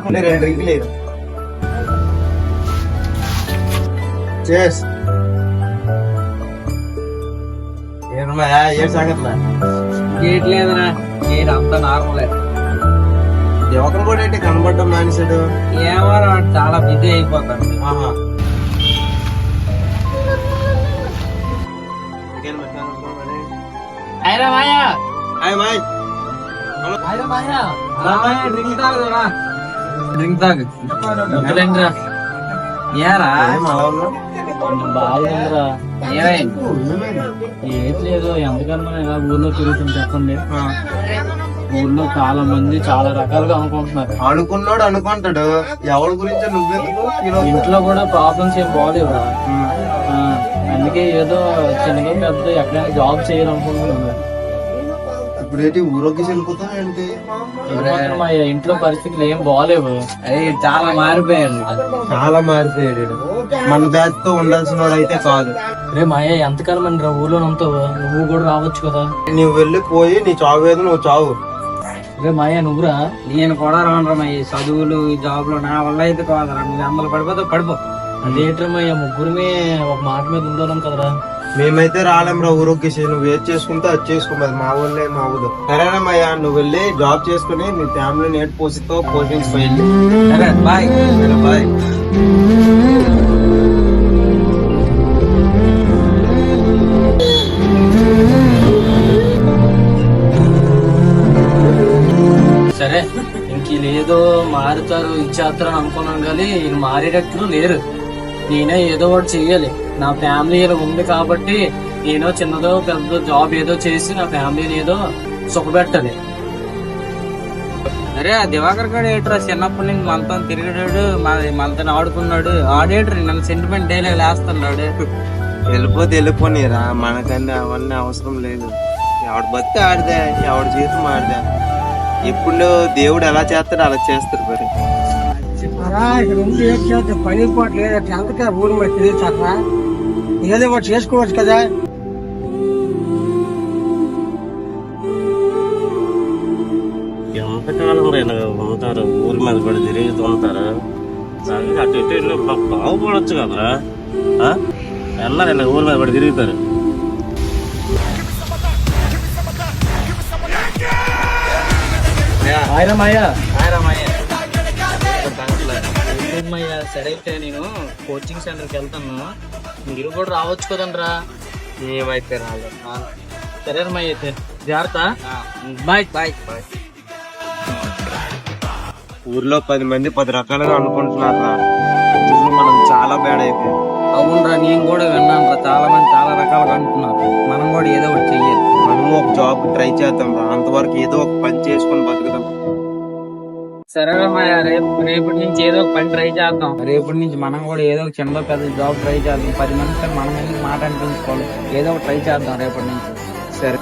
2 డ్రింకులు ఏ సంగతి గేట్ లేదురా, గేట్ అంతా నార్మలే. యువకులు కూడా ఏంటి కనబడటం మానేసాడు? ఏమో చాలా బిజీ అయిపోతాడు. డ్రింక్ తాగు. ఏరా బాగుందిరా. ఏం లేదు, ఎంతకన్నా ఇలా ఊర్లో తిరుగుతుంది చెప్పండి. ఊర్లో చాలా మంది చాలా రకాలుగా అనుకుంటున్నారు. అనుకున్నాడు అనుకుంటాడు, ఎవరి గురించి నువ్వెందుకు? ఇంట్లో కూడా ప్రాబ్లమ్స్ ఏం బాగాలేవురా. అందుకే ఏదో చిన్నగా పెద్ద ఎక్కడైనా జాబ్ చేయాలనుకుంటున్నాను. ఇప్పుడు ఏంటి ఊరోకి వెళ్ళిపోతా ఏంటి? మా ఇంట్లో పరిస్థితులు ఏం బాగాలేవు. చాలా మారిపోయాడు. మన బ్యాచ్ తో ఉండాల్సిన వాడు అయితే కాదు. రే మాయ, ఎంతకాలం అని రా ఊర్లో ఉంటావు? నువ్వు కూడా రావచ్చు కదా. నువ్వు వెళ్ళిపోయి నీ చావు ఏదో నువ్వు చావు. రే మాయ, నువ్వురా. నేను కూడా రాను ఈ చదువులు ఈ జాబ్లు నా వల్ల అయితే కాదురా. నువ్వు అమ్మలు పడిపో. అదేంటమ్మయ్య, ముగ్గురమే ఒక మాట మీద ఉండాలం కదరా. మేమైతే రాలేంరా ఊరోకి. నువ్వు ఏది చేసుకుంటే అది చేసుకోమది, మా ఊళ్ళే మా ఊరు. సరేనమ్మయ్యా, నువ్వు వెళ్ళి జాబ్ చేసుకుని నీ ఫ్యామిలీని ఏడు పోసితో పోషించి పోయింది. Bye bye. సరే, ఇంక ఏదో మారుతారు ఇచ్చేస్తారని అనుకున్నాను, కానీ ఈయన మారేటట్లు లేరు. నేనే ఏదో ఒకటి చెయ్యాలి. నా ఫ్యామిలీ ఇలా ఉంది కాబట్టి నేను చిన్నదో పెద్ద జాబ్ ఏదో చేసి నా ఫ్యామిలీని ఏదో సుఖపెట్టాలి. అరే ఆ దివాకర్ గారు ఏట్రా, చిన్నప్పటి నుంచి మనతో తిరిగాడు, మనతో ఆడుకున్నాడు. ఆడేట్రీ నన్ను సెంటిమెంట్ డైలాగ్ లేస్తున్నాడు. వెళ్ళిపోనీరా, మనకన్నా అవన్నీ అవసరం లేదు. ఎవడు బతికి ఆడితే, ఎవడి జీవితం ఆడితే. ఇప్పుడు దేవుడు ఎలా చేస్తాడు అలా చేస్తాడు. మరి పని పాటు లేదు, అందుకే ఊరు మరి తిరుగుతారా? ఏదో ఒకటి చేసుకోవచ్చు కదా. ఎంతకాలం ఇలా ఉంటారు, ఊరి మీద కూడా తిరుగుతూ ఉంటారు. అటు ఇటు బాగుపడవచ్చు కదరా. వెళ్ళారు ఇలా ఊరి మీద కూడా తిరుగుతారు. సరే అయితే నేను కోచింగ్ సెంటర్కి వెళ్తాను, మీరు కూడా రావచ్చు కదండ్రా. ఏమైతే రాలేదు. సరే అమ్మాయి, అయితే జాగ్రత్త. Bye bye. ఊర్లో 10 మంది 10 రకాలుగా అనుకుంటున్నారా. మనం చాలా బ్యాడ్ అయిపోయాం. అవునరా, నేను కూడా విన్నాను రా. చాలా మంది చాలా రకాలుగా అంటున్నారు. మనం కూడా ఏదో ఒకటి చెయ్యాలి. మనం ఒక జాబ్ ట్రై చేద్దాం రా. అంతవరకు ఏదో ఒక పని చేసుకొని బతుకుదాం. సరేరా మాయా, రేపటి నుంచి ఏదో ఒక పని ట్రై చేద్దాం. రేపటి నుంచి మనం కూడా ఏదో ఒక చిన్న పెద్ద జాబ్ ట్రై చేద్దాం. 10 మంది మనం ఎందుకు మాట అనిపించుకోవాలి. ఏదో ఒక ట్రై చేద్దాం రేపటి నుంచి. సరే.